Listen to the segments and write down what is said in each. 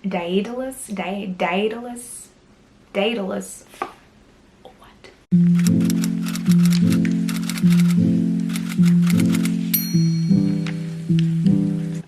Daedalus. What?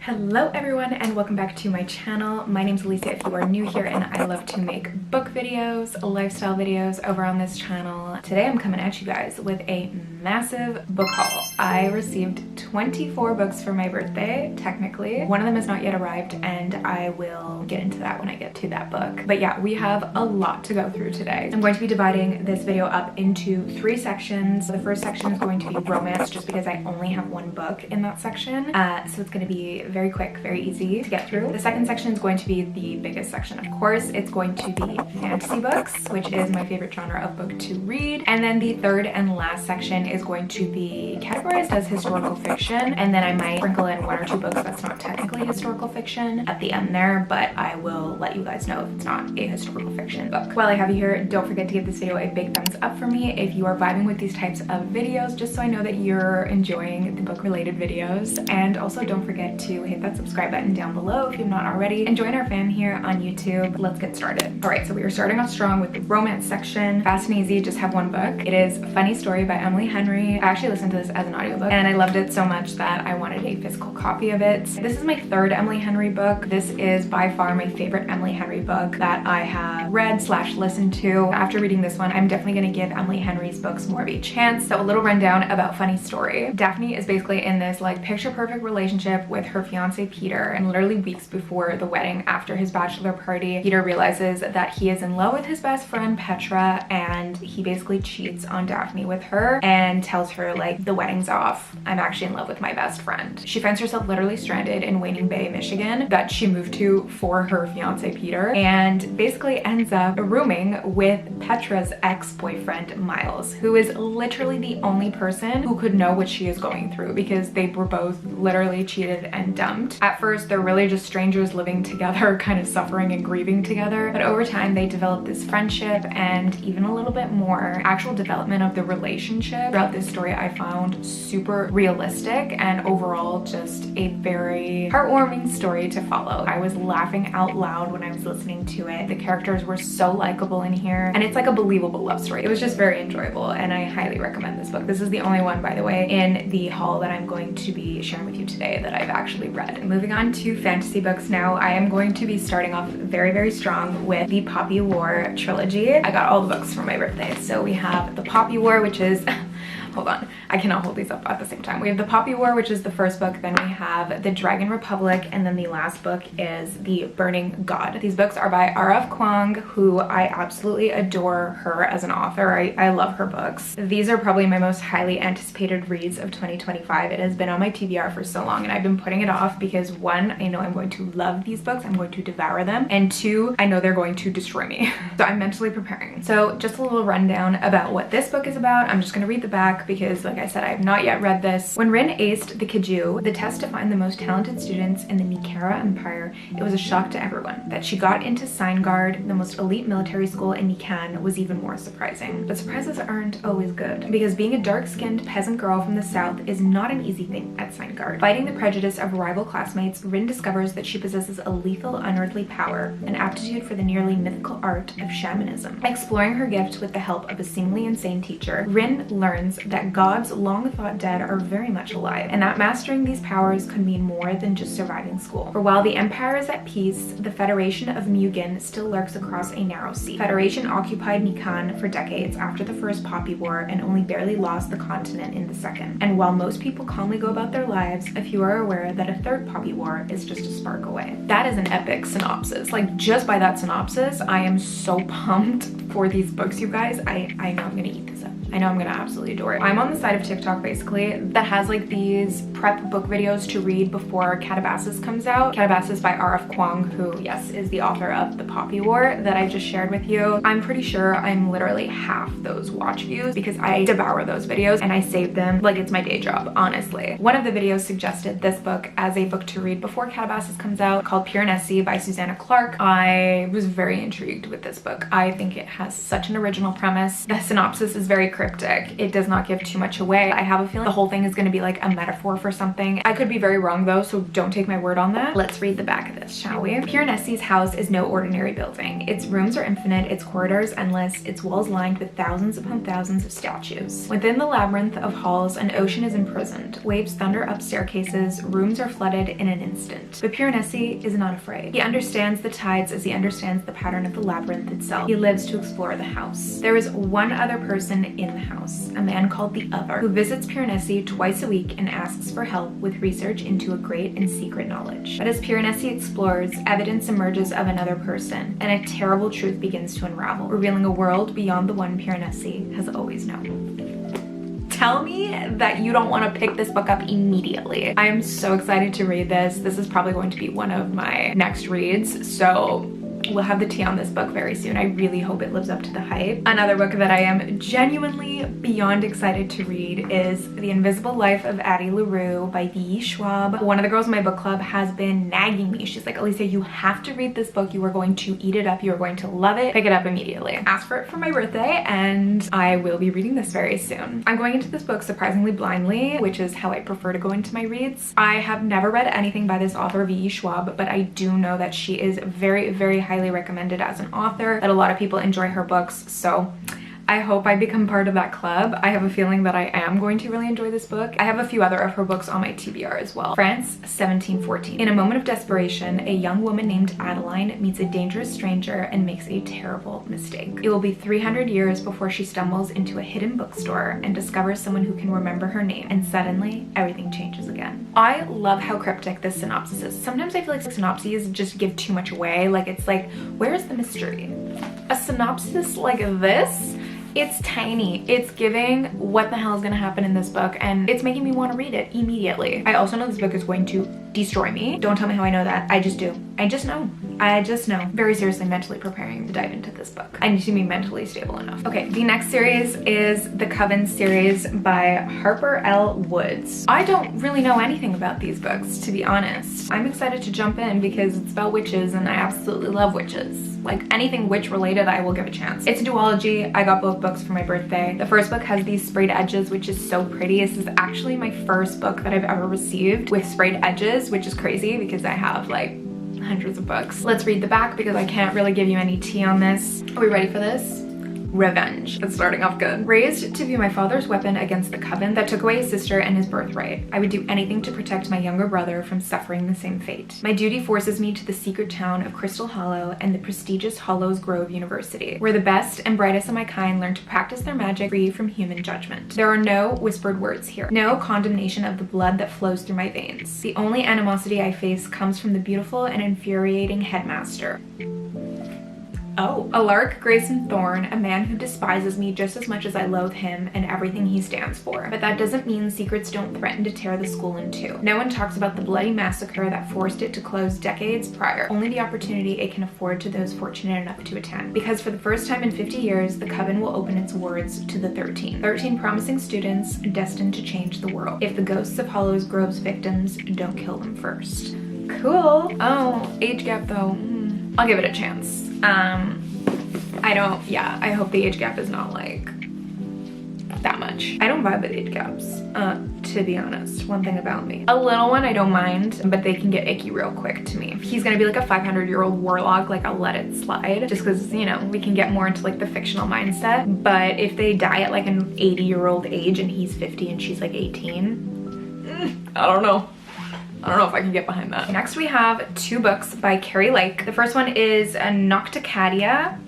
Hello everyone and welcome back to my channel. My name's Alicia if you are new here, and I love to make book videos, lifestyle videos over on this channel. Today I'm coming at you guys with a massive book haul. I received 24 books for my birthday, technically. One of them has not yet arrived and I will get into that when I get to that book. But yeah, we have a lot to go through today. I'm going to be dividing this video up into 3 sections. The first section is going to be romance, just because I only have one book in that section. So it's going to be very quick, very easy to get through. The second section is going to be the biggest section, of course. It's going to be fantasy books, which is my favorite genre of book to read. And then the third and last section is going to be categorized as historical fiction, and then I might sprinkle in 1 or 2 books that's not technically historical fiction at the end there, but I will let you guys know if it's not a historical fiction book. While I have you here, don't forget to give this video a big thumbs up for me if you are vibing with these types of videos, just so I know that you're enjoying the book related videos. And also don't forget to hit that subscribe button down below if you've not already, and join our fam here on YouTube. Let's get started. All right, so we are starting off strong with the romance section. Fast and easy, just have one book. It is Funny Story by Emily Henry. I actually listened to this as an audiobook and I loved it so much that I wanted a physical copy of it. This is my 3rd Emily Henry book. This is by far my favorite Emily Henry book that I have read / listened to. After reading this one, I'm definitely going to give Emily Henry's books more of a chance. So a little rundown about Funny Story. Daphne is basically in this like picture perfect relationship with her fiance Peter, and literally weeks before the wedding, after his bachelor party, Peter realizes that he is in love with his best friend Petra, and he basically cheats on Daphne with her and tells her like, the wedding's off, I'm actually in love with my best friend. She finds herself literally stranded in Waning Bay, Michigan, that she moved to for her fiance Peter, and basically ends up rooming with Petra's ex-boyfriend Miles, who is literally the only person who could know what she is going through, because they were both literally cheated and dumped. At first they're really just strangers living together, kind of suffering and grieving together, but over time they develop this friendship and even a little bit more actual development of the relationship. Throughout this story I found super realistic and overall just a very heartwarming story to follow. I was laughing out loud when I was listening to it. The characters were so likable in here, and it's like a believable love story. It was just very enjoyable and I highly recommend this book. This is the only one, by the way, in the haul that I'm going to be sharing with you today that I've actually read. Moving on to fantasy books now, I am going to be starting off very, very strong with the Poppy War trilogy. I got all the books for my birthday. So we have the Poppy War, which is hold on, I cannot hold these up at the same time. We have the Poppy War, which is the first book, then we have the Dragon Republic, and then the last book is the Burning God. These books are by Kuang, who I absolutely adore her as an author. I love her books. These are probably my most highly anticipated reads of 2025. It has been on my TBR for so long and I've been putting it off because 1, I know I'm going to love these books, I'm going to devour them, and 2, I know they're going to destroy me. So I'm mentally preparing. So just a little rundown about what this book is about. I'm just going to read the back because, like I said, I have not yet read this. When Rin aced the Kiju, the test to find the most talented students in the Nikara Empire, it was a shock to everyone. That she got into Signgard, the most elite military school in Nikan, was even more surprising. But surprises aren't always good, because being a dark-skinned peasant girl from the south is not an easy thing at Signgard. Fighting the prejudice of rival classmates, Rin discovers that she possesses a lethal, unearthly power, an aptitude for the nearly mythical art of shamanism. Exploring her gift with the help of a seemingly insane teacher, Rin learns that gods long thought dead are very much alive, and that mastering these powers could mean more than just surviving school. For while the Empire is at peace, the Federation of Mugen still lurks across a narrow sea. Federation occupied Nikan for decades after the first Poppy War and only barely lost the continent in the second. And while most people calmly go about their lives, a few are aware that a third Poppy War is just a spark away. That is an epic synopsis. Like, just by that synopsis, I am so pumped for these books, you guys. I know I'm gonna eat this up. I know I'm gonna absolutely adore it. I'm on the side of TikTok basically that has like these prep book videos to read before Calabasas comes out. Calabasas by Kuang, who, yes, is the author of the Poppy War that I just shared with you. I'm pretty sure I'm literally half those watch views because I devour those videos and I save them like it's my day job, honestly. One of the videos suggested this book as a book to read before Calabasas comes out, called Piranesi by Susanna Clarke. I was very intrigued with this book. I think it has such an original premise. The synopsis is very cryptic. It does not give too much away. I have a feeling the whole thing is going to be like a metaphor for for something. I could be very wrong though, so don't take my word on that. Let's read the back of this, shall we? Piranesi's house is no ordinary building. Its rooms are infinite, its corridors endless, its walls lined with thousands upon thousands of statues. Within the labyrinth of halls, an ocean is imprisoned. Waves thunder up staircases, rooms are flooded in an instant. But Piranesi is not afraid. He understands the tides as he understands the pattern of the labyrinth itself. He lives to explore the house. There is one other person in the house, a man called the Other, who visits Piranesi twice a week and asks for help with research into a great and secret knowledge. But as Piranesi explores, evidence emerges of another person, and a terrible truth begins to unravel, revealing a world beyond the one Piranesi has always known. Tell me that you don't want to pick this book up immediately. I am so excited to read this. This is probably going to be one of my next reads, so we'll have the tea on this book very soon. I really hope it lives up to the hype. Another book that I am genuinely beyond excited to read is The Invisible Life of Addie Larue by V.E.Schwab. One of the girls in my book club has been nagging me. She's like, Alicia, you have to read this book. You are going to eat it up. You are going to love it. Pick it up immediately. Ask for it for my birthday, and I will be reading this very soon. I'm going into this book surprisingly blindly, which is how I prefer to go into my reads. I have never read anything by this author, V.E.Schwab, but I do know that she is very, very highly recommended as an author, that a lot of people enjoy her books, so I hope I become part of that club. I have a feeling that I am going to really enjoy this book. I have a few other of her books on my TBR as well. France, 1714. In a moment of desperation, a young woman named Adeline meets a dangerous stranger and makes a terrible mistake. It will be 300 years before she stumbles into a hidden bookstore and discovers someone who can remember her name, and suddenly everything changes again. I love how cryptic this synopsis is. Sometimes I feel like synopses just give too much away. Like, it's like, where's the mystery? A synopsis like this, it's tiny. It's giving what the hell is gonna happen in this book, and it's making me want to read it immediately. I also know this book is going to destroy me. Don't tell me how I know that. I just do. I just know. I just know. Very seriously mentally preparing to dive into this book. I need to be mentally stable enough. Okay, the next series is the Coven series by Harper L. Woods. I don't really know anything about these books, to be honest. I'm excited to jump in because it's about witches and I absolutely love witches. Like, anything witch related, I will give a chance. It's a duology. I got both books for my birthday. The first book has these sprayed edges, which is so pretty. This is actually my first book that I've ever received with sprayed edges, which is crazy because I have like hundreds of books. Let's read the back because I can't really give you any tea on this. Are we ready for this? Revenge. It's starting off good. Raised to be my father's weapon against the Coven that took away his sister and his birthright, I would do anything to protect my younger brother from suffering the same fate. My duty forces me to the secret town of Crystal Hollow and the prestigious Hollows Grove University, where the best and brightest of my kind learn to practice their magic free from human judgment. There are no whispered words here, no condemnation of the blood that flows through my veins. The only animosity I face comes from the beautiful and infuriating headmaster. Oh, a Larke, Grayson Thorne, a man who despises me just as much as I loathe him and everything he stands for. But that doesn't mean secrets don't threaten to tear the school in two. No one talks about the bloody massacre that forced it to close decades prior, only the opportunity it can afford to those fortunate enough to attend. Because for the first time in 50 years, the Coven will open its wards to the 13. 13 promising students destined to change the world, if the ghosts of Hollows Grove's victims don't kill them first. Cool. Oh, age gap though. I'll give it a chance. I hope the age gap is not like that much. I don't vibe with age gaps, to be honest. One thing about me. A little one I don't mind, but they can get icky real quick to me. If he's gonna be like a 500-year-old warlock, like I'll let it slide just because, you know, we can get more into like the fictional mindset. But if they die at like an 80-year-old age and he's 50 and she's like 18, I don't know. I don't know if I can get behind that. Next we have two books by Keri. The first one is Nocticadia,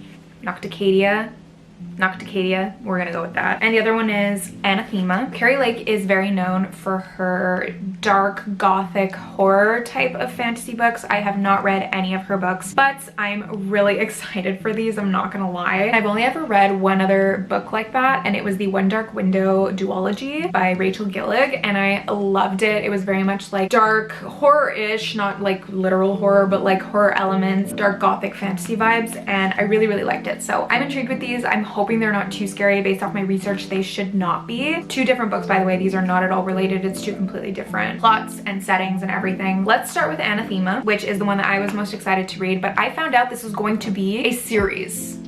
we're gonna go with that. And the other one is Anathema. Keri Lake is very known for her dark gothic horror type of fantasy books. I have not read any of her books, but I'm really excited for these, I'm not gonna lie. I've only ever read one other book like that, and it was the One Dark Window duology by Rachel Gillig, and I loved it. It was very much like dark horror-ish, not like literal horror, but like horror elements, dark gothic fantasy vibes, and I really, really liked it. So I'm intrigued with these. I'm hoping they're not too scary. Based off my research, they should not be. Two different books, by the way. These are not at all related. It's two completely different plots and settings and everything. Let's start with Anathema, which is the one that I was most excited to read, but I found out this was going to be a series.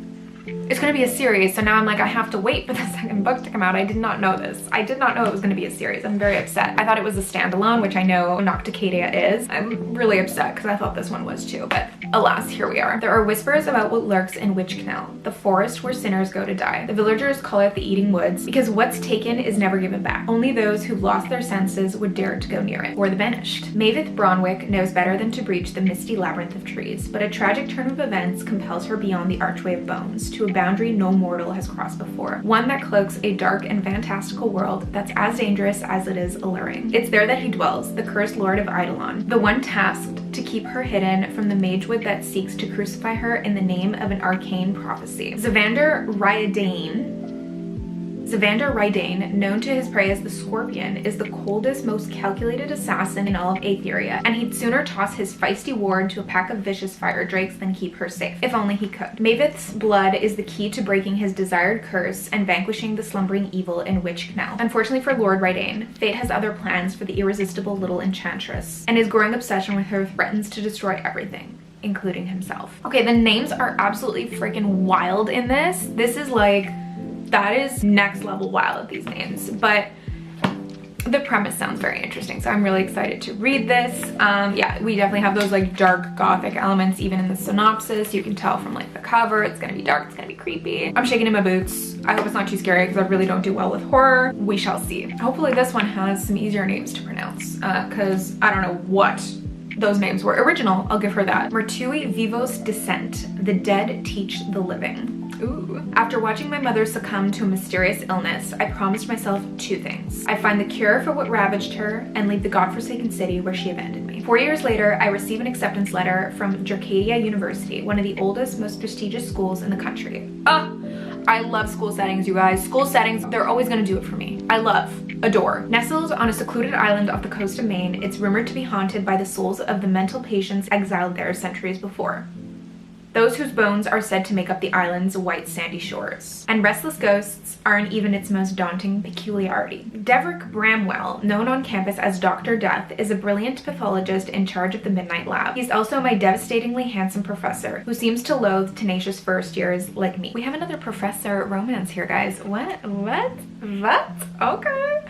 it's gonna be a series, so now I'm like, I have to wait for the second book to come out. I did not know this. I did not know it was gonna be a series. I'm very upset. I thought it was a standalone, which I know Nocticadia is. I'm really upset because I thought this one was too, but alas, here we are. There are whispers about what lurks in Witch Canal, the forest where sinners go to die. The villagers call it the Eating Woods because what's taken is never given back. Only those who've lost their senses would dare to go near it, or the banished. Mavis Bronwick knows better than to breach the misty labyrinth of trees, but a tragic turn of events compels her beyond the Archway of Bones to a boundary no mortal has crossed before, one that cloaks a dark and fantastical world that's as dangerous as it is alluring. It's there that he dwells, the cursed lord of Eidolon, the one tasked to keep her hidden from the magewood that seeks to crucify her in the name of an arcane prophecy. Zavander Rydane, known to his prey as the Scorpion, is the coldest, most calculated assassin in all of Aetheria, and he'd sooner toss his feisty ward to a pack of vicious fire drakes than keep her safe, if only he could. Mavis's blood is the key to breaking his desired curse and vanquishing the slumbering evil in Witch Canal. Unfortunately for Lord Rydane, fate has other plans for the irresistible little enchantress, and his growing obsession with her threatens to destroy everything, including himself. Okay, the names are absolutely freaking wild in this. This is like, that is next level wild, these names, but the premise sounds very interesting, so I'm really excited to read this. Yeah, we definitely have those like dark gothic elements even in the synopsis. You can tell from like the cover, it's gonna be dark, it's gonna be creepy. I'm shaking in my boots. I hope it's not too scary because I really don't do well with horror. We shall see. Hopefully this one has some easier names to pronounce because I don't know what those names were. Original, I'll give her that. Mertui Vivos Descent, the dead teach the living. Ooh. After watching my mother succumb to a mysterious illness, I promised myself two things. I'd find the cure for what ravaged her and leave the godforsaken city where she abandoned me. 4 years later, I receive an acceptance letter from Nocticadia University, one of the oldest, most prestigious schools in the country. I love school settings, you guys. School settings, they're always gonna do it for me. I love, adore. Nestled on a secluded island off the coast of Maine, it's rumored to be haunted by the souls of the mental patients exiled there centuries before. Those whose bones are said to make up the island's white sandy shores. And restless ghosts aren't even its most daunting peculiarity. Deverick Bramwell, known on campus as Dr. Death, is a brilliant pathologist in charge of the Midnight Lab. He's also my devastatingly handsome professor, who seems to loathe tenacious first years like me. We have another professor romance here, guys. What? Okay.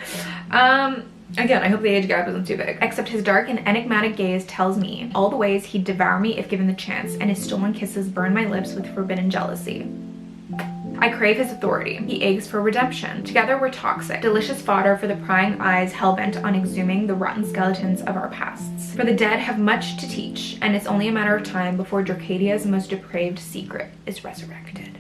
Again, I hope the age gap isn't too big. Except his dark and enigmatic gaze tells me all the ways he'd devour me if given the chance, and his stolen kisses burn my lips with forbidden jealousy. I crave his authority. He aches for redemption. Together we're toxic, delicious fodder for the prying eyes hell-bent on exhuming the rotten skeletons of our pasts. For the dead have much to teach, and it's only a matter of time before Nocticadia's most depraved secret is resurrected.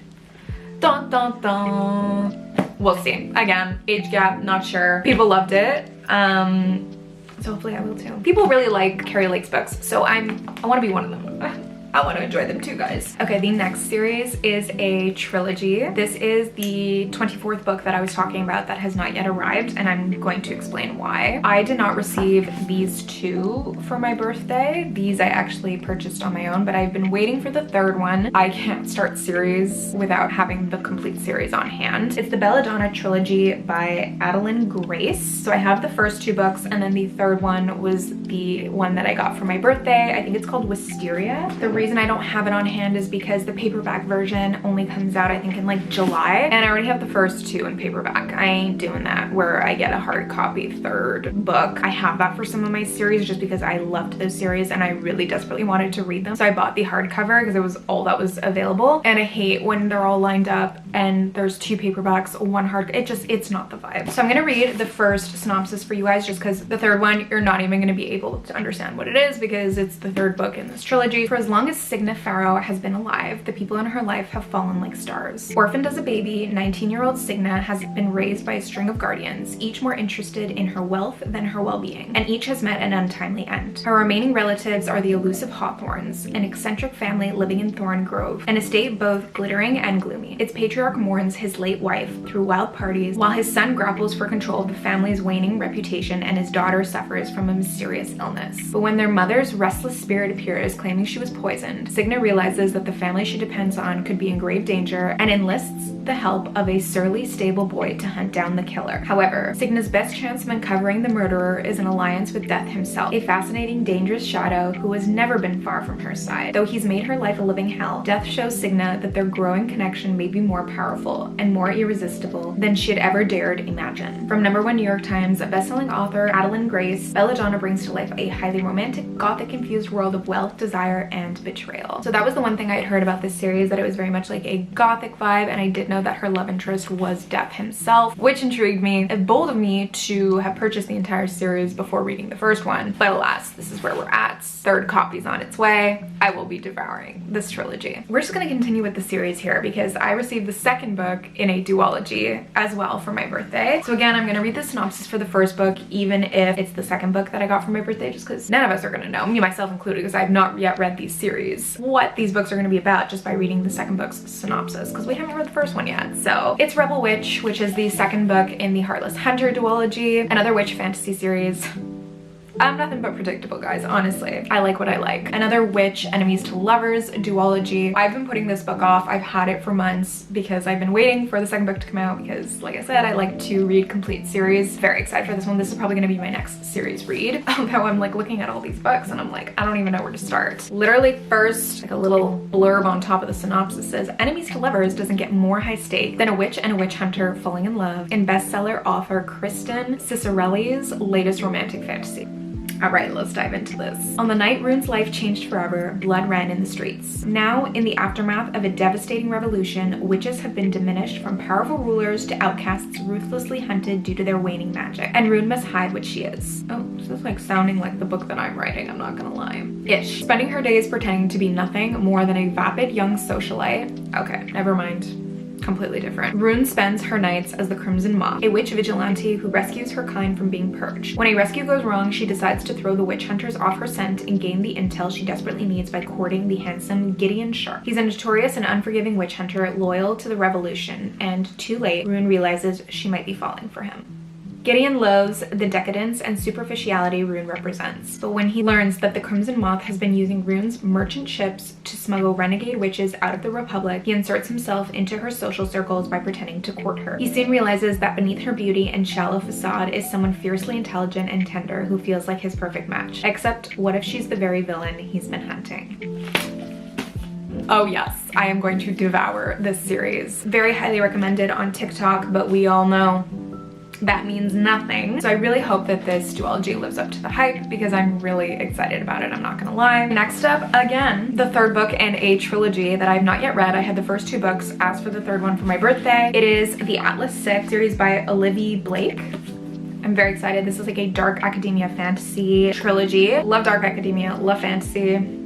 Dun dun dun. We'll see. Again, age gap, not sure. People loved it. So hopefully I will too. People really like Keri Lake's books, so I want to be one of them. I want to enjoy them too, guys. Okay, the next series is a trilogy. This is the 24th book that I was talking about that has not yet arrived, and I'm going to explain why. I did not receive these two for my birthday. These I actually purchased on my own, but I've been waiting for the third one. I can't start series without having the complete series on hand. It's the Belladonna trilogy by Adeline Grace. So I have the first two books, and then the third one was the one that I got for my birthday. I think it's called Wisteria. The reason I don't have it on hand is because the paperback version only comes out I think in like July, and I already have the first two in paperback. I ain't doing that where I get a hard copy third book. I have that for some of my series just because I loved those series and I really desperately wanted to read them. So I bought the hardcover because it was all that was available, and I hate when they're all lined up and there's two paperbacks, one hard, it's not the vibe. So I'm gonna read the first synopsis for you guys just because the third one you're not even gonna be able to understand what it is because it's the third book in this trilogy. For as long as Signa Farrow has been alive, the people in her life have fallen like stars. Orphaned as a baby, 19-year-old Signa has been raised by a string of guardians, each more interested in her wealth than her well-being, and each has met an untimely end. Her remaining relatives are the elusive Hawthorns, an eccentric family living in Thorn Grove, an estate both glittering and gloomy. Its patriarch mourns his late wife through wild parties, while his son grapples for control of the family's waning reputation and his daughter suffers from a mysterious mysterious illness. But when their mother's restless spirit appears claiming she was poisoned, Cigna realizes that the family she depends on could be in grave danger and enlists the help of a surly stable boy to hunt down the killer. However, Cigna's best chance of uncovering the murderer is an alliance with Death himself, a fascinating, dangerous shadow who has never been far from her side. Though he's made her life a living hell, Death shows Cigna that their growing connection may be more powerful and more irresistible than she had ever dared imagine. From #1 New York Times bestselling author Adeline Grace, Belladonna brings to life a highly romantic, gothic-infused world of wealth, desire, and betrayal. So that was the one thing I had heard about this series, that it was very much like a gothic vibe, and I did know that her love interest was Death himself, which intrigued me. It's bold of me to have purchased the entire series before reading the first one, but alas, this is where we're at. Third copy's on its way. I will be devouring this trilogy. We're just gonna continue with the series here because I received the second book in a duology as well for my birthday. So again, I'm gonna read the synopsis for the first book, even if it's the second book that I got for my birthday, just because none of us are gonna know, me myself included, because I've not yet read these series, what these books are gonna be about just by reading the second book's synopsis, because we haven't read the first one yet. So it's Rebel Witch, which is the second book in the Heartless Hunter duology, another witch fantasy series. I'm nothing but predictable, guys, honestly. I like what I like. Another witch enemies to lovers duology. I've been putting this book off. I've had it for months because I've been waiting for the second book to come out because, like I said, I like to read complete series. Very excited for this one. This is probably gonna be my next series read. Although I'm like looking at all these books and I'm like, I don't even know where to start. Literally first, like a little blurb on top of the synopsis says, enemies to lovers doesn't get more high stake than a witch and a witch hunter falling in love in bestseller author Kristen Ciccarelli's latest romantic fantasy. All right, let's dive into this. On the night Rune's life changed forever, blood ran in the streets. Now, in the aftermath of a devastating revolution, witches have been diminished from powerful rulers to outcasts ruthlessly hunted due to their waning magic, and Rune must hide what she is. Oh, this is like sounding like the book that I'm writing, I'm not gonna lie. Ish. Spending her days pretending to be nothing more than a vapid young socialite. Okay, never mind. Completely different. Rune spends her nights as the Crimson Moth, a witch vigilante who rescues her kind from being purged. When a rescue goes wrong, she decides to throw the witch hunters off her scent and gain the intel she desperately needs by courting the handsome Gideon Sharp. He's a notorious and unforgiving witch hunter loyal to the revolution, and too late, Rune realizes she might be falling for him. Gideon loathes the decadence and superficiality Rune represents, but when he learns that the Crimson Moth has been using Rune's merchant ships to smuggle renegade witches out of the Republic, he inserts himself into her social circles by pretending to court her. He soon realizes that beneath her beauty and shallow facade is someone fiercely intelligent and tender who feels like his perfect match. Except, what if she's the very villain he's been hunting? Oh yes, I am going to devour this series. Very highly recommended on TikTok, but we all know that means nothing. So I really hope that this duology lives up to the hype because I'm really excited about it, I'm not gonna lie. Next up, again, the third book in a trilogy that I've not yet read. I had the first two books, asked for the third one for my birthday. It is the Atlas 6 series by Olivia Blake. I'm very excited. This is like a dark academia fantasy trilogy. Love dark academia, love fantasy.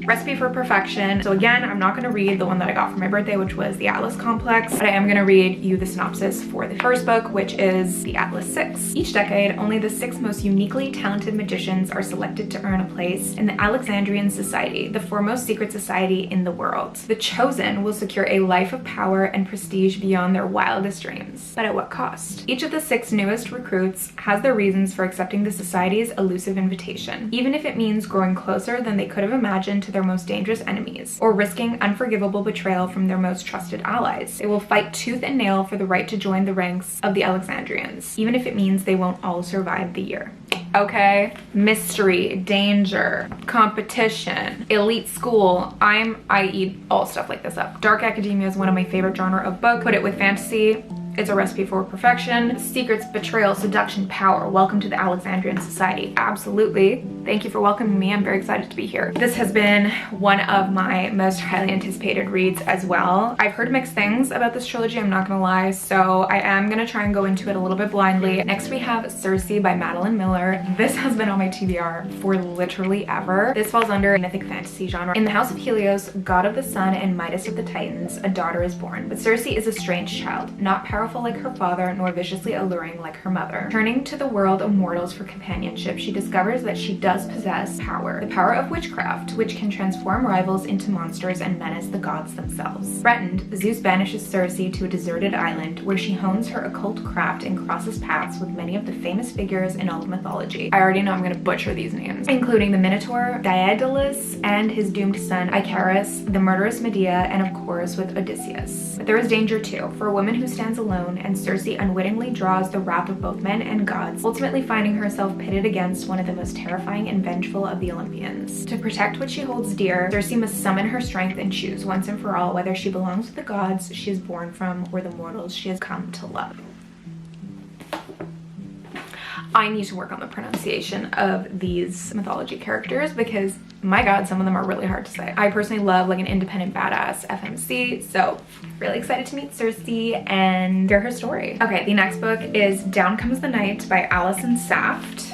Recipe for Perfection. So again, I'm not gonna read the one that I got for my birthday, which was the Atlas Complex, but I am gonna read you the synopsis for the first book, which is the Atlas 6. Each decade, only the 6 most uniquely talented magicians are selected to earn a place in the Alexandrian Society, the foremost secret society in the world. The chosen will secure a life of power and prestige beyond their wildest dreams. But at what cost? Each of the 6 newest recruits has their reasons for accepting the society's elusive invitation, even if it means growing closer than they could have imagined to their most dangerous enemies, or risking unforgivable betrayal from their most trusted allies. They will fight tooth and nail for the right to join the ranks of the Alexandrians, even if it means they won't all survive the year. Okay? Mystery, danger, competition, elite school. I eat all stuff like this up. Dark academia is one of my favorite genre of book. Put it with fantasy. It's a recipe for perfection. Secrets, betrayal, seduction, power. Welcome to the Alexandrian Society. Absolutely. Thank you for welcoming me. I'm very excited to be here. This has been one of my most highly anticipated reads as well. I've heard mixed things about this trilogy, I'm not gonna lie, so I am gonna try and go into it a little bit blindly. Next we have Circe by Madeline Miller. This has been on my TBR for literally ever. This falls under mythic fantasy genre. In the house of Helios, god of the sun and Midas of the Titans, a daughter is born. But Circe is a strange child, not powerful powerful like her father nor viciously alluring like her mother. Turning to the world of mortals for companionship, she discovers that she does possess power, the power of witchcraft, which can transform rivals into monsters and menace the gods themselves. Threatened, Zeus banishes Circe to a deserted island where she hones her occult craft and crosses paths with many of the famous figures in all of mythology. I already know I'm gonna butcher these names, including the Minotaur, Daedalus, and his doomed son Icarus, the murderous Medea, and of course with Odysseus. But there is danger too, for a woman who stands alone, and Circe unwittingly draws the wrath of both men and gods, ultimately finding herself pitted against one of the most terrifying and vengeful of the Olympians. To protect what she holds dear, Circe must summon her strength and choose once and for all whether she belongs with the gods she is born from or the mortals she has come to love. I need to work on the pronunciation of these mythology characters because, my god, some of them are really hard to say. I personally love like an independent badass FMC, so really excited to meet Circe and hear her story. Okay, the next book is Down Comes the Night by Alison Saft.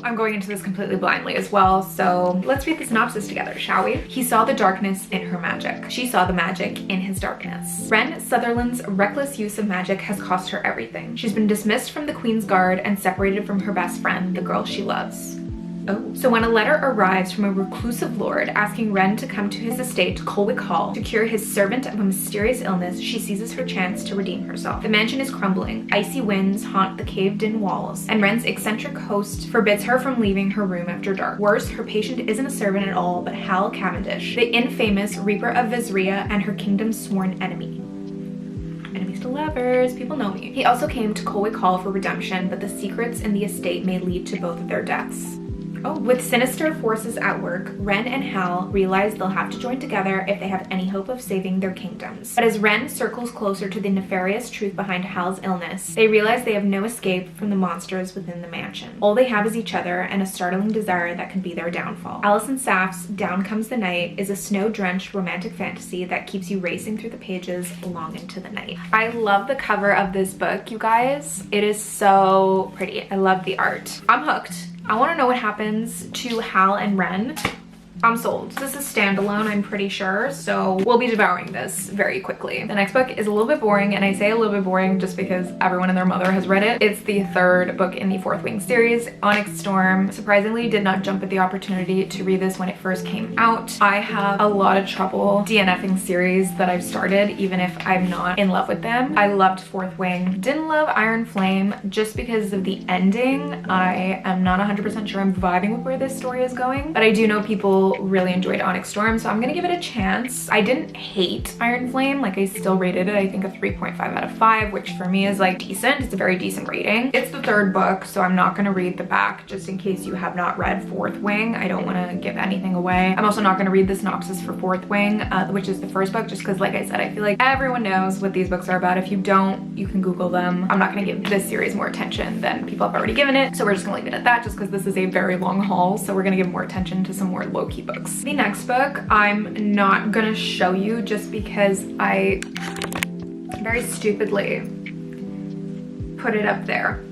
I'm going into this completely blindly as well, so let's read the synopsis together, shall we? He saw the darkness in her magic. She saw the magic in his darkness. Wren Sutherland's reckless use of magic has cost her everything. She's been dismissed from the Queen's Guard and separated from her best friend, the girl she loves. Oh. So when a letter arrives from a reclusive lord asking Wren to come to his estate, Colwick Hall, to cure his servant of a mysterious illness, she seizes her chance to redeem herself. The mansion is crumbling. Icy winds haunt the caved-in walls, and Wren's eccentric host forbids her from leaving her room after dark. Worse, her patient isn't a servant at all, but Hal Cavendish, the infamous Reaper of Wisteria and her kingdom's sworn enemy. Enemies to lovers, people know me. He also came to Colwick Hall for redemption, but the secrets in the estate may lead to both of their deaths. Oh. With sinister forces at work, Wren and Hal realize they'll have to join together if they have any hope of saving their kingdoms. But as Wren circles closer to the nefarious truth behind Hal's illness, they realize they have no escape from the monsters within the mansion. All they have is each other and a startling desire that could be their downfall. Alison Saft's Down Comes the Night is a snow-drenched romantic fantasy that keeps you racing through the pages long into the night. I love the cover of this book, you guys. It is so pretty. I love the art. I'm hooked. I want to know what happens to Hal and Wren. I'm sold. This is standalone, I'm pretty sure, so we'll be devouring this very quickly. The next book is a little bit boring, and I say a little bit boring just because everyone and their mother has read it. It's the third book in the Fourth Wing series, Onyx Storm. Surprisingly, did not jump at the opportunity to read this when it first came out. I have a lot of trouble DNFing series that I've started, even if I'm not in love with them. I loved Fourth Wing. Didn't love Iron Flame just because of the ending. I am not 100% sure I'm vibing with where this story is going, but I do know people really enjoyed Onyx Storm, so I'm gonna give it a chance. I didn't hate Iron Flame, like I still rated it, I think a 3.5 out of 5, which for me is like decent. It's a very decent rating. It's the third book, so I'm not gonna read the back just in case you have not read Fourth Wing. I don't want to give anything away. I'm also not gonna read the synopsis for Fourth Wing, which is the first book, just because like I said, I feel like everyone knows what these books are about. If you don't, you can Google them. I'm not gonna give this series more attention than people have already given it, so we're just gonna leave it at that just because this is a very long haul, so we're gonna give more attention to some more low-key books. The next book I'm not gonna show you just because I very stupidly put it up there.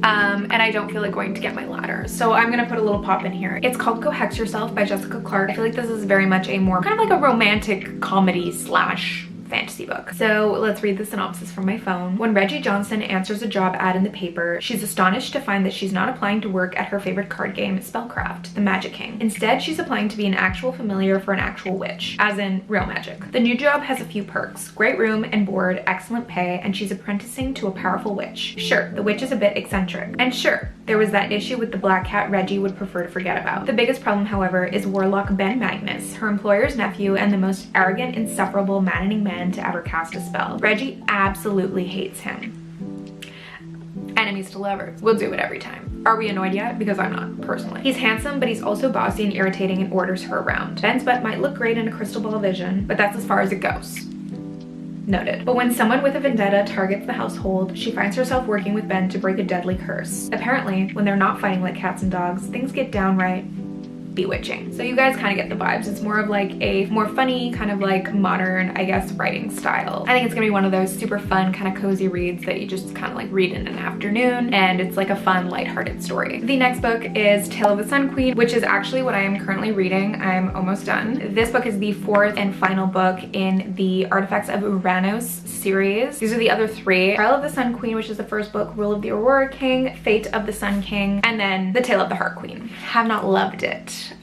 And I don't feel like going to get my ladder, so I'm gonna put a little pop in here. It's called Go Hex Yourself by Jessica Clarke. I feel like this is very much a more kind of like a romantic comedy slash fantasy book. So let's read the synopsis from my phone. When Reggie Johnson answers a job ad in the paper, she's astonished to find that she's not applying to work at her favorite card game, Spellcraft, the Magic King. Instead, she's applying to be an actual familiar for an actual witch, as in real magic. The new job has a few perks: great room and board, excellent pay, and she's apprenticing to a powerful witch. Sure, the witch is a bit eccentric. And sure, there was that issue with the black cat Reggie would prefer to forget about. The biggest problem, however, is Warlock Ben Magnus, her employer's nephew and the most arrogant, insufferable, maddening man to ever cast a spell. Reggie absolutely hates him. Enemies to lovers. We'll do it every time. Are we annoyed yet? Because I'm not, personally. He's handsome, but he's also bossy and irritating and orders her around. Ben's butt might look great in a crystal ball vision, but that's as far as it goes. Noted. But when someone with a vendetta targets the household, she finds herself working with Ben to break a deadly curse. Apparently, when they're not fighting like cats and dogs, things get downright bewitching. So you guys kind of get the vibes. It's more of like a more funny, kind of like modern, I guess, writing style. I think it's gonna be one of those super fun, kind of cozy reads that you just kind of like read in an afternoon, and it's like a fun, lighthearted story. The next book is Tale of the Sun Queen, which is actually what I am currently reading. I'm almost done. This book is the fourth and final book in the Artifacts of Uranus series. These are the other three: Trial of the Sun Queen, which is the first book, Rule of the Aurora King, Fate of the Sun King, and then The Tale of the Heart Queen. Have not loved it.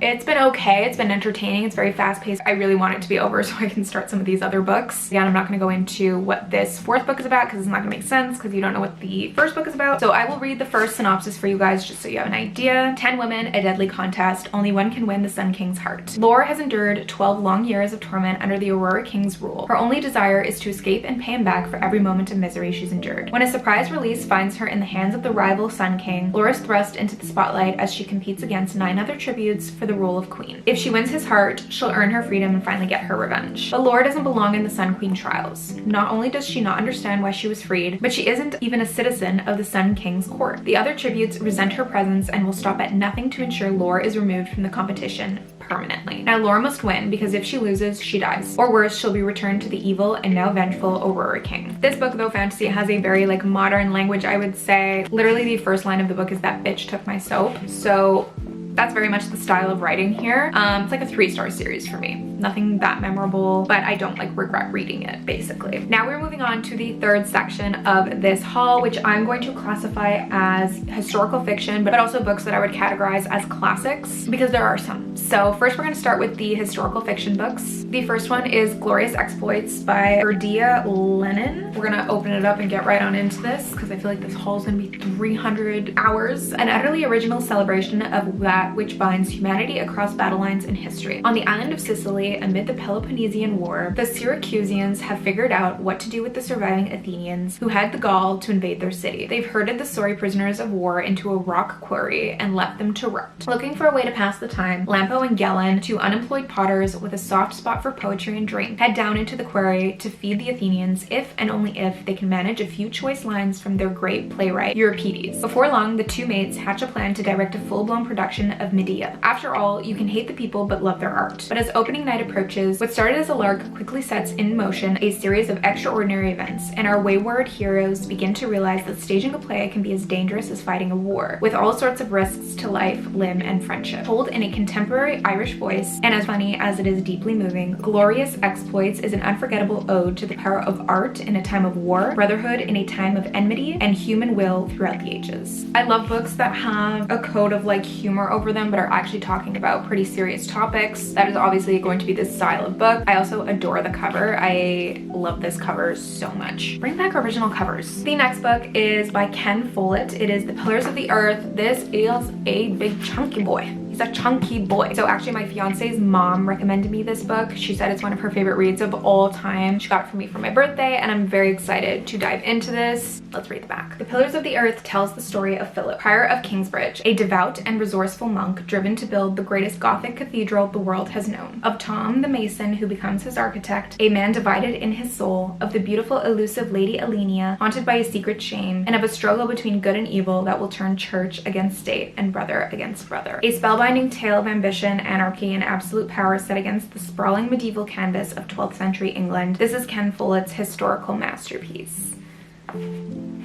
It's been okay. It's been entertaining. It's very fast-paced. I really want it to be over so I can start some of these other books. Again, I'm not going to go into what this fourth book is about because it's not going to make sense because you don't know what the first book is about. So I will read the first synopsis for you guys just so you have an idea. 10 women, a deadly contest. Only one can win the Sun King's heart. Lore has endured 12 long years of torment under the Aurora King's rule. Her only desire is to escape and pay him back for every moment of misery she's endured. When a surprise release finds her in the hands of the rival Sun King, Lore is thrust into the spotlight as she competes against 9 other tributes for the role of queen. If she wins his heart, she'll earn her freedom and finally get her revenge. But Lore doesn't belong in the Sun Queen trials. Not only does she not understand why she was freed, but she isn't even a citizen of the Sun King's court. The other tributes resent her presence and will stop at nothing to ensure Lore is removed from the competition permanently. Now Lore must win, because if she loses, she dies. Or worse, she'll be returned to the evil and now vengeful Aurora King. This book, though fantasy, has a very like modern language, I would say. Literally the first line of the book is "That bitch took my soap." So that's very much the style of writing here. It's like a 3-star series for me. Nothing that memorable, but I don't like regret reading it, basically. Now we're moving on to the third section of this haul, which I'm going to classify as historical fiction, but also books that I would categorize as classics, because there are some. So first we're gonna start with the historical fiction books. The first one is Glorious Exploits by Erdia Lennon. We're gonna open it up and get right on into this, because I feel like this haul is gonna be 300 hours. An utterly original celebration of that which binds humanity across battle lines in history. On the island of Sicily, amid the Peloponnesian War, the Syracusans have figured out what to do with the surviving Athenians who had the gall to invade their city. They've herded the sorry prisoners of war into a rock quarry and left them to rot. Looking for a way to pass the time, Lampo and Gellin, 2 unemployed potters with a soft spot for poetry and drink, head down into the quarry to feed the Athenians if and only if they can manage a few choice lines from their great playwright Euripides. Before long, the 2 mates hatch a plan to direct a full-blown production of Medea. After all, you can hate the people but love their art. But as opening night approaches, what started as a lark quickly sets in motion a series of extraordinary events, and our wayward heroes begin to realize that staging a play can be as dangerous as fighting a war, with all sorts of risks to life, limb, and friendship. Told in a contemporary Irish voice, and as funny as it is deeply moving, Glorious Exploits is an unforgettable ode to the power of art in a time of war, brotherhood in a time of enmity, and human will throughout the ages. I love books that have a code of like humor over them, but are actually talking about pretty serious topics. That is obviously going to be this style of book. I also adore the cover. I love this cover so much. Bring back original covers. The next book is by Ken Follett. It is The Pillars of the Earth. This is a big chunky boy. He's a chunky boy. So actually my fiance's mom recommended me this book. She said it's one of her favorite reads of all time. She got it for me for my birthday, and I'm very excited to dive into this. Let's read the back. The Pillars of the Earth tells the story of Philip, Prior of Kingsbridge, a devout and resourceful monk driven to build the greatest Gothic cathedral the world has known. Of Tom the Mason, who becomes his architect, a man divided in his soul, of the beautiful elusive Lady Alenia, haunted by a secret shame, and of a struggle between good and evil that will turn church against state and brother against brother. A spellbinding tale of ambition, anarchy, and absolute power set against the sprawling medieval canvas of 12th century England. This is Ken Follett's historical masterpiece.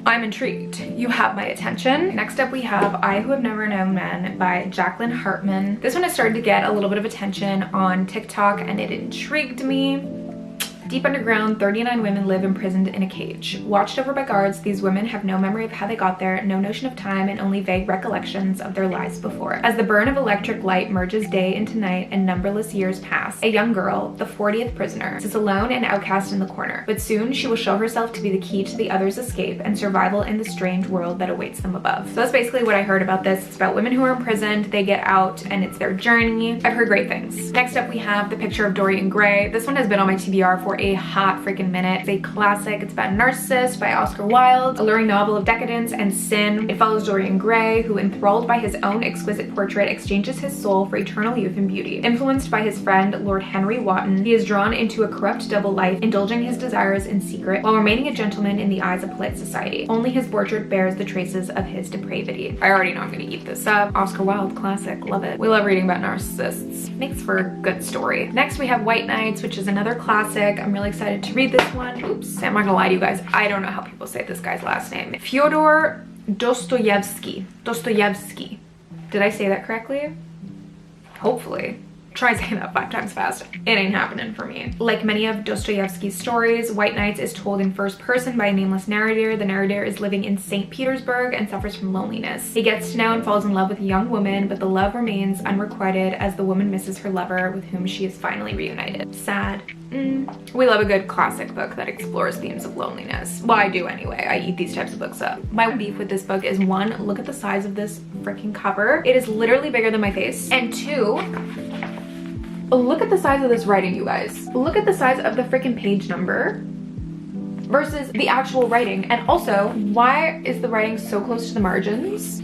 I'm intrigued. You have my attention. Next up we have I Who Have Never Known Men by Jacqueline Hartman. This one has started to get a little bit of attention on TikTok, and it intrigued me. Deep underground, 39 women live imprisoned in a cage. Watched over by guards, these women have no memory of how they got there, no notion of time, and only vague recollections of their lives before. As the burn of electric light merges day into night and numberless years pass, a young girl, the 40th prisoner, sits alone and outcast in the corner. But soon she will show herself to be the key to the others' escape and survival in the strange world that awaits them above. So that's basically what I heard about this. It's about women who are imprisoned, they get out, and it's their journey. I've heard great things. Next up we have The Picture of Dorian Gray. This one has been on my TBR for a hot freaking minute. It's a classic. It's about Narcissus by Oscar Wilde, alluring novel of decadence and sin. It follows Dorian Gray, who, enthralled by his own exquisite portrait, exchanges his soul for eternal youth and beauty. Influenced by his friend Lord Henry Wotton, he is drawn into a corrupt double life, indulging his desires in secret while remaining a gentleman in the eyes of polite society. Only his portrait bears the traces of his depravity. I already know I'm gonna eat this up. Oscar Wilde, classic, love it. We love reading about narcissists. Makes for a good story. Next we have White Nights, which is another classic. I'm really excited to read this one. Oops, I'm not gonna lie to you guys. I don't know how people say this guy's last name. Fyodor Dostoyevsky. Dostoyevsky. Did I say that correctly? Hopefully. Try saying that 5 times fast. It ain't happening for me. Like many of Dostoevsky's stories, White Nights is told in first person by a nameless narrator. The narrator is living in St. Petersburg and suffers from loneliness. He gets to know and falls in love with a young woman, but the love remains unrequited as the woman misses her lover with whom she is finally reunited. Sad. We love a good classic book that explores themes of loneliness. Well, I do anyway. I eat these types of books up. My beef with this book is, 1, look at the size of this freaking cover. It is literally bigger than my face. And 2, look at the size of this writing, you guys. Look at the size of the freaking page number versus the actual writing. And also, why is the writing so close to the margins?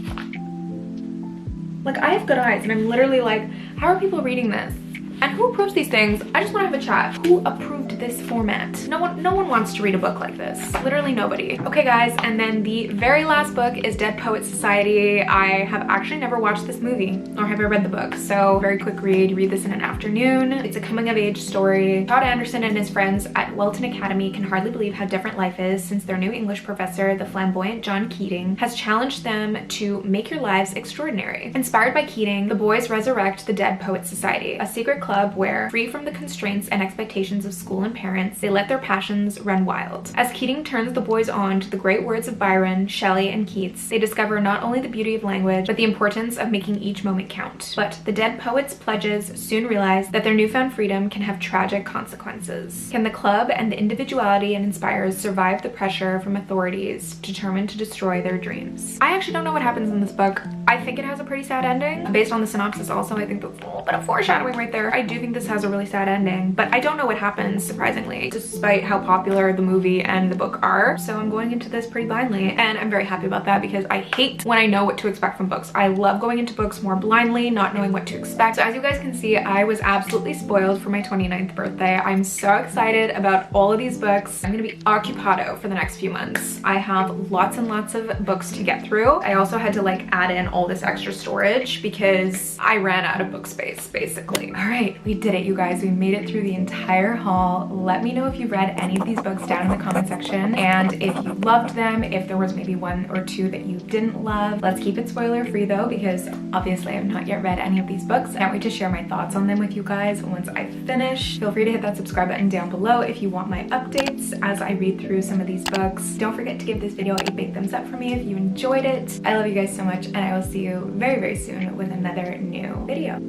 Like, I have good eyes and I'm literally like, how are people reading this? And who approves these things? I just want to have a chat. Who approved this format? No one wants to read a book like this. Literally nobody. Okay guys, and then the very last book is Dead Poets Society. I have actually never watched this movie, nor have I read the book. So very quick read, you read this in an afternoon. It's a coming of age story. Todd Anderson and his friends at Welton Academy can hardly believe how different life is since their new English professor, the flamboyant John Keating, has challenged them to make your lives extraordinary. Inspired by Keating, the boys resurrect the Dead Poets Society, a secret club where, free from the constraints and expectations of school and parents, they let their passions run wild. As Keating turns the boys on to the great words of Byron, Shelley, and Keats, they discover not only the beauty of language, but the importance of making each moment count. But the Dead Poets' pledges soon realize that their newfound freedom can have tragic consequences. Can the club and the individuality it inspires survive the pressure from authorities determined to destroy their dreams? I actually don't know what happens in this book. I think it has a pretty sad ending. Based on the synopsis also, I think there's a little bit of foreshadowing right there. I do think this has a really sad ending, but I don't know what happens, surprisingly, despite how popular the movie and the book are. So I'm going into this pretty blindly, and I'm very happy about that because I hate when I know what to expect from books. I love going into books more blindly, not knowing what to expect. So as you guys can see, I was absolutely spoiled for my 29th birthday. I'm so excited about all of these books. I'm gonna be occupado for the next few months. I have lots and lots of books to get through. I also had to like add in all this extra storage because I ran out of book space, basically. All right, we did it, you guys. We made it through the entire haul. Let me know if you read any of these books down in the comment section, and if you loved them, if there was maybe 1 or 2 that you didn't love. Let's keep it spoiler free though, because obviously I've not yet read any of these books. I can't wait to share my thoughts on them with you guys once I finish. Feel free to hit that subscribe button down below if you want my updates as I read through some of these books. Don't forget to give this video a big thumbs up for me if you enjoyed it. I love you guys so much, and I will see you very, very soon with another new video.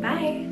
Bye!